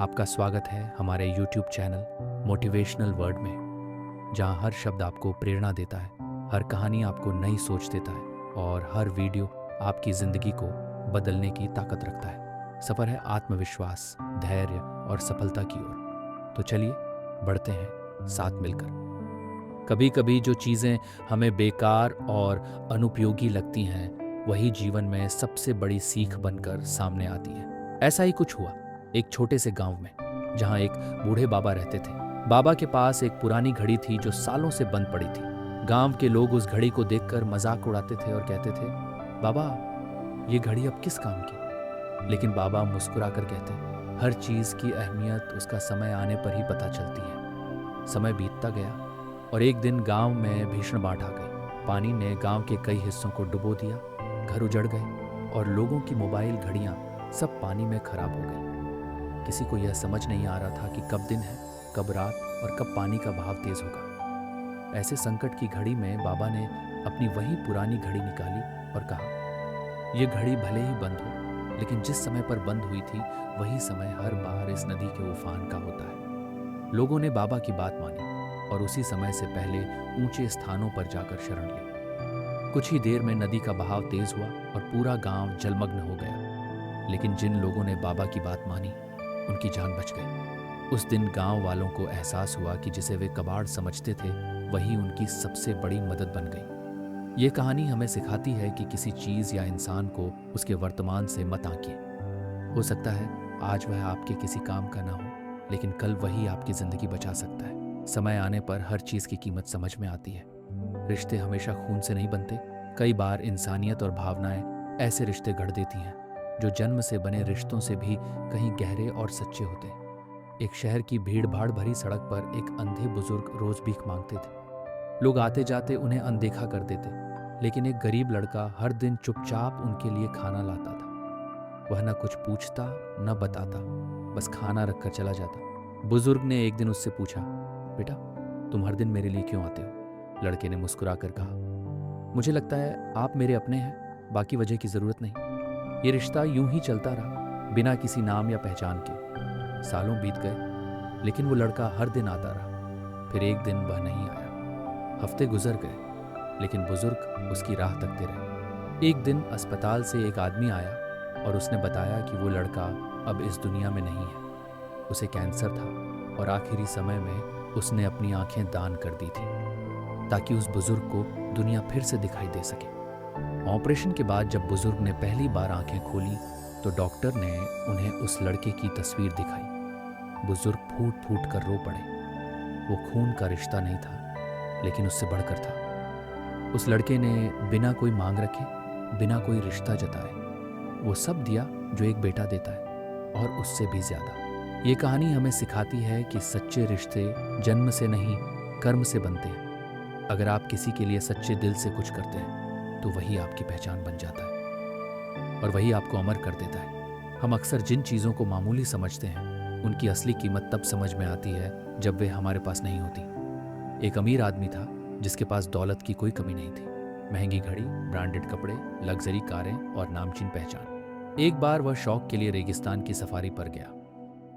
आपका स्वागत है हमारे YouTube चैनल मोटिवेशनल वर्ड में, जहां हर शब्द आपको प्रेरणा देता है, हर कहानी आपको नई सोच देता है और हर वीडियो आपकी ज़िंदगी को बदलने की ताकत रखता है। सफ़र है आत्मविश्वास, धैर्य और सफलता की ओर। तो चलिए बढ़ते हैं साथ मिलकर। कभी कभी जो चीज़ें हमें बेकार और अनुपयोगी लगती हैं, वही जीवन में सबसे बड़ी सीख बनकर सामने आती है। ऐसा ही कुछ हुआ एक छोटे से गांव में, जहां एक बूढ़े बाबा रहते थे। बाबा के पास एक पुरानी घड़ी थी जो सालों से बंद पड़ी थी। गांव के लोग उस घड़ी को देखकर मजाक उड़ाते थे और कहते थे, बाबा, ये घड़ी अब किस काम की? लेकिन बाबा मुस्कुरा कर कहते, हर चीज़ की अहमियत उसका समय आने पर ही पता चलती है। समय बीतता गया और एक दिन गांव में भीषण बाढ़ आ गई। पानी ने गांव के कई हिस्सों को डुबो दिया, घर उजड़ गए और लोगों की मोबाइल घड़ियां सब पानी में खराब हो गई। किसी को यह समझ नहीं आ रहा था कि कब दिन है, कब रात और कब पानी का बहाव तेज होगा। ऐसे संकट की घड़ी में बाबा ने अपनी वही पुरानी घड़ी निकाली और कहा, यह घड़ी भले ही बंद हो, लेकिन जिस समय पर बंद हुई थी वही समय हर बार इस नदी के उफान का होता है। लोगों ने बाबा की बात मानी और उसी समय से पहले ऊंचे स्थानों पर जाकर शरण ली। कुछ ही देर में नदी का बहाव तेज हुआ और पूरा गांव जलमग्न हो गया। लेकिन जिन लोगों ने बाबा की बात मानी, उनकी जान बच गई। उस दिन गांव वालों को एहसास हुआ कि जिसे वे कबाड़ समझते थे, वही उनकी सबसे बड़ी मदद बन गई। ये कहानी हमें सिखाती है कि किसी चीज़ या इंसान को उसके वर्तमान से मत आंकिए। हो सकता है आज वह आपके किसी काम का ना हो, लेकिन कल वही आपकी ज़िंदगी बचा सकता है। समय आने पर हर चीज़ की कीमत समझ में आती है। रिश्ते हमेशा खून से नहीं बनते। कई बार इंसानियत और भावनाएं ऐसे रिश्ते गढ़ देती हैं जो जन्म से बने रिश्तों से भी कहीं गहरे और सच्चे होते हैं। एक शहर की भीड़ भाड़ भरी सड़क पर एक अंधे बुजुर्ग रोज भीख मांगते थे। लोग आते जाते उन्हें अनदेखा कर देते, लेकिन एक गरीब लड़का हर दिन चुपचाप उनके लिए खाना लाता था। वह न कुछ पूछता न बताता, बस खाना रखकर चला जाता। बुजुर्ग ने एक दिन उससे पूछा, बेटा, तुम हर दिन मेरे लिए क्यों आते हो? लड़के ने मुस्कुरा कर कहा, मुझे लगता है आप मेरे अपने हैं, बाकी वजह की जरूरत नहीं। ये रिश्ता यूं ही चलता रहा, बिना किसी नाम या पहचान के। सालों बीत गए, लेकिन वो लड़का हर दिन आता रहा। फिर एक दिन वह नहीं आया। हफ्ते गुजर गए, लेकिन बुजुर्ग उसकी राह तकते रहे। एक दिन अस्पताल से एक आदमी आया और उसने बताया कि वो लड़का अब इस दुनिया में नहीं है। उसे कैंसर था और आखिरी समय में उसने अपनी आंखें दान कर दी थी, ताकि उस बुजुर्ग को दुनिया फिर से दिखाई दे सके। ऑपरेशन के बाद जब बुजुर्ग ने पहली बार आंखें खोली, तो डॉक्टर ने उन्हें उस लड़के की तस्वीर दिखाई। बुजुर्ग फूट फूट कर रो पड़े। वो खून का रिश्ता नहीं था, लेकिन उससे बढ़कर था। उस लड़के ने बिना कोई मांग रखे, बिना कोई रिश्ता जताए, वो सब दिया जो एक बेटा देता है, और उससे भी ज्यादा। ये कहानी हमें सिखाती है कि सच्चे रिश्ते जन्म से नहीं, कर्म से बनते हैं। अगर आप किसी के लिए सच्चे दिल से कुछ करते हैं, तो वही आपकी पहचान बन जाता है और वही आपको अमर कर देता है। हम अक्सर जिन चीज़ों को मामूली समझते हैं, उनकी असली कीमत तब समझ में आती है जब वे हमारे पास नहीं होती। एक अमीर आदमी था जिसके पास दौलत की कोई कमी नहीं थी। महंगी घड़ी, ब्रांडेड कपड़े, लग्जरी कारें और नामचीन पहचान। एक बार वह शौक के लिए रेगिस्तान की सफारी पर गया।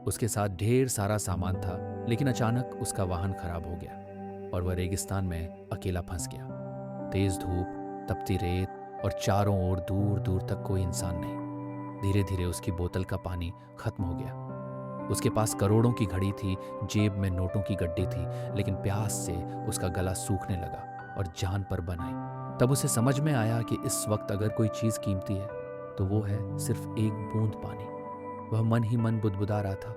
उसके साथ ढेर सारा सामान था, लेकिन अचानक उसका वाहन खराब हो गया और वह रेगिस्तान में अकेला फंस गया। तेज धूप, तपती रेत और चारों ओर दूर दूर तक कोई इंसान नहीं। धीरे धीरे उसकी बोतल का पानी खत्म हो गया। उसके पास करोड़ों की घड़ी थी, जेब में नोटों की गड्डी थी, लेकिन प्यास से उसका गला सूखने लगा और जान पर बन आई। तब उसे समझ में आया कि इस वक्त अगर कोई चीज़ कीमती है तो वो है सिर्फ एक बूंद पानी। वह मन ही मन बुदबुदा रहा था,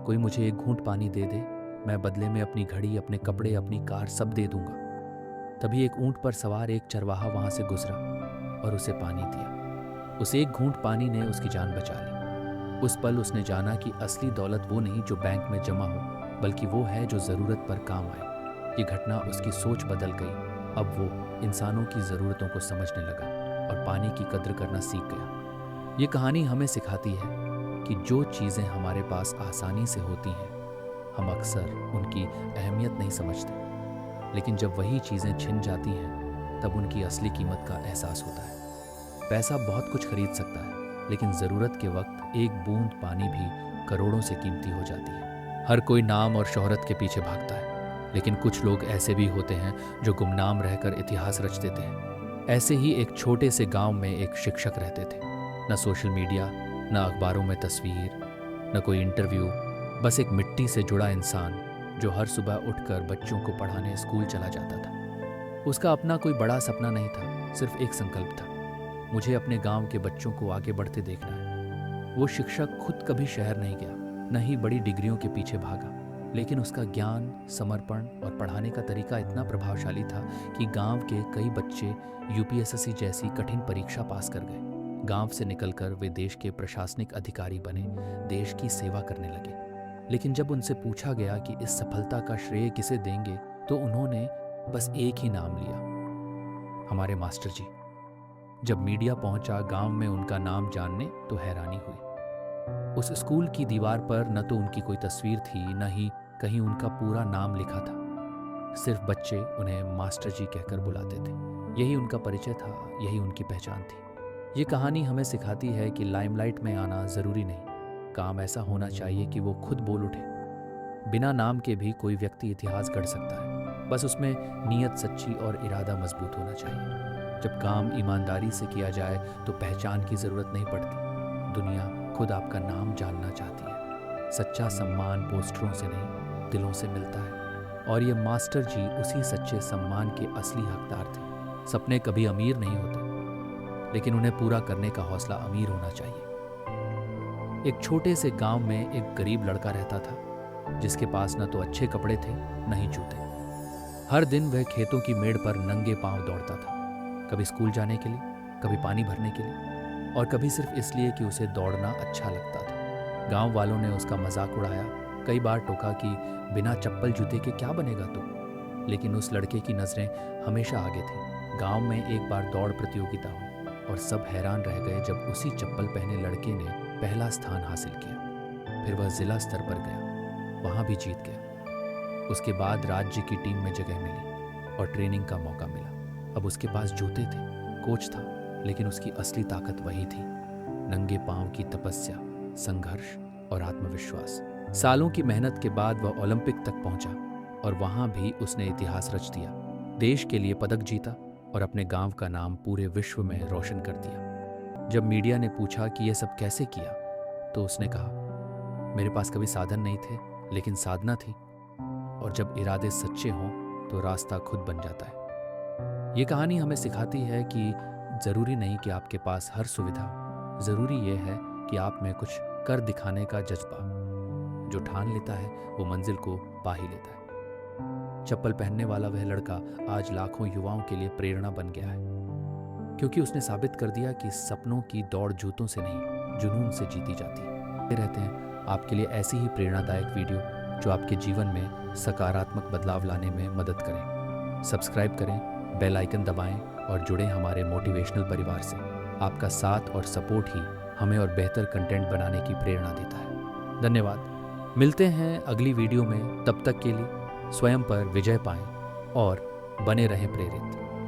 कोई मुझे एक घूंट पानी दे दे, मैं बदले में अपनी घड़ी, अपने कपड़े, अपनी कार सब दे दूंगा। तभी एक ऊंट पर सवार एक चरवाहा वहां से गुजरा और उसे पानी दिया। उस एक घूंट पानी ने उसकी जान बचा ली। उस पल उसने जाना कि असली दौलत वो नहीं जो बैंक में जमा हो, बल्कि वो है जो ज़रूरत पर काम आए। ये घटना उसकी सोच बदल गई। अब वो इंसानों की ज़रूरतों को समझने लगा और पानी की कद्र करना सीख गया। ये कहानी हमें सिखाती है कि जो चीज़ें हमारे पास आसानी से होती हैं, हम अक्सर उनकी अहमियत नहीं समझते, लेकिन जब वही चीज़ें छिन जाती हैं, तब उनकी असली कीमत का एहसास होता है। पैसा बहुत कुछ खरीद सकता है, लेकिन ज़रूरत के वक्त एक बूंद पानी भी करोड़ों से कीमती हो जाती है। हर कोई नाम और शोहरत के पीछे भागता है, लेकिन कुछ लोग ऐसे भी होते हैं जो गुमनाम रहकर इतिहास रच देते हैं। ऐसे ही एक छोटे से गांव में एक शिक्षक रहते थे। न सोशल मीडिया, न अखबारों में तस्वीर, न कोई इंटरव्यू, बस एक मिट्टी से जुड़ा इंसान जो हर सुबह उठकर बच्चों को पढ़ाने स्कूल चला जाता था। उसका अपना कोई बड़ा सपना नहीं था, सिर्फ एक संकल्प था, मुझे अपने गांव के बच्चों को आगे बढ़ते देखना है। वो शिक्षक खुद कभी शहर नहीं गया, न ही बड़ी डिग्रियों के पीछे भागा, लेकिन उसका ज्ञान, समर्पण और पढ़ाने का तरीका इतना प्रभावशाली था कि गांव के कई बच्चे यूपीएससी जैसी कठिन परीक्षा पास कर गए। गांव से निकलकर वे देश के प्रशासनिक अधिकारी बने, देश की सेवा करने लगे। लेकिन जब उनसे पूछा गया कि इस सफलता का श्रेय किसे देंगे, तो उन्होंने बस एक ही नाम लिया, हमारे मास्टर जी। जब मीडिया पहुंचा गांव में उनका नाम जानने, तो हैरानी हुई। उस स्कूल की दीवार पर न तो उनकी कोई तस्वीर थी, न ही कहीं उनका पूरा नाम लिखा था। सिर्फ बच्चे उन्हें मास्टर जी कहकर बुलाते थे। यही उनका परिचय था, यही उनकी पहचान थी। ये कहानी हमें सिखाती है कि लाइमलाइट में आना जरूरी नहीं, काम ऐसा होना चाहिए कि वो खुद बोल उठे। बिना नाम के भी कोई व्यक्ति इतिहास गढ़ सकता है, बस उसमें नीयत सच्ची और इरादा मजबूत होना चाहिए। जब काम ईमानदारी से किया जाए तो पहचान की ज़रूरत नहीं पड़ती। दुनिया खुद आपका नाम जानना चाहती है। सच्चा सम्मान पोस्टरों से नहीं, दिलों से मिलता है। और ये मास्टर जी उसी सच्चे सम्मान के असली हकदार थे। सपने कभी अमीर नहीं होते, लेकिन उन्हें पूरा करने का हौसला अमीर होना चाहिए। एक छोटे से गांव में एक गरीब लड़का रहता था, जिसके पास न तो अच्छे कपड़े थे, न ही जूते। हर दिन वह खेतों की मेड़ पर नंगे पांव दौड़ता था, कभी स्कूल जाने के लिए, कभी पानी भरने के लिए, और कभी सिर्फ इसलिए कि उसे दौड़ना अच्छा लगता था। गांव वालों ने उसका मजाक उड़ाया, कई बार टोका कि बिना चप्पल जूते के क्या बनेगा तू, लेकिन उस लड़के की नज़रें हमेशा आगे थी। गांव में एक बार दौड़ प्रतियोगिता हुई और सब हैरान रह गए जब उसी चप्पल पहने लड़के ने पहला स्थान हासिल किया। फिर वह जिला स्तर पर गया, वहाँ भी जीत गया। उसके बाद राज्य की टीम में जगह मिली और ट्रेनिंग का मौका मिला। अब उसके पास जूते थे, कोच था, लेकिन उसकी असली ताकत वही थी, नंगे पांव की तपस्या, संघर्ष और आत्मविश्वास। सालों की मेहनत के बाद वह ओलंपिक तक पहुंचा और वहां भी उसने इतिहास रच दिया। देश के लिए पदक जीता और अपने गांव का नाम पूरे विश्व में रोशन कर दिया। जब मीडिया ने पूछा कि यह सब कैसे किया, तो उसने कहा, मेरे पास कभी साधन नहीं थे, लेकिन साधना थी, और जब इरादे सच्चे हों तो रास्ता खुद बन जाता है। ये कहानी हमें सिखाती है कि ज़रूरी नहीं कि आपके पास हर सुविधा हो, ज़रूरी यह है कि आप में कुछ कर दिखाने का जज्बा। जो ठान लेता है वो मंजिल को पा ही लेता है। चप्पल पहनने वाला वह लड़का आज लाखों युवाओं के लिए प्रेरणा बन गया है, क्योंकि उसने साबित कर दिया कि सपनों की दौड़ जूतों से नहीं, जुनून से जीती जाती है। रहते हैं आपके लिए ऐसी ही प्रेरणादायक वीडियो जो आपके जीवन में सकारात्मक बदलाव लाने में मदद करें। सब्सक्राइब करें, बेल आइकन दबाएं और जुड़ें हमारे मोटिवेशनल परिवार से। आपका साथ और सपोर्ट ही हमें और बेहतर कंटेंट बनाने की प्रेरणा देता है। धन्यवाद। मिलते हैं अगली वीडियो में। तब तक के लिए स्वयं पर विजय पाएं और बने रहें प्रेरित।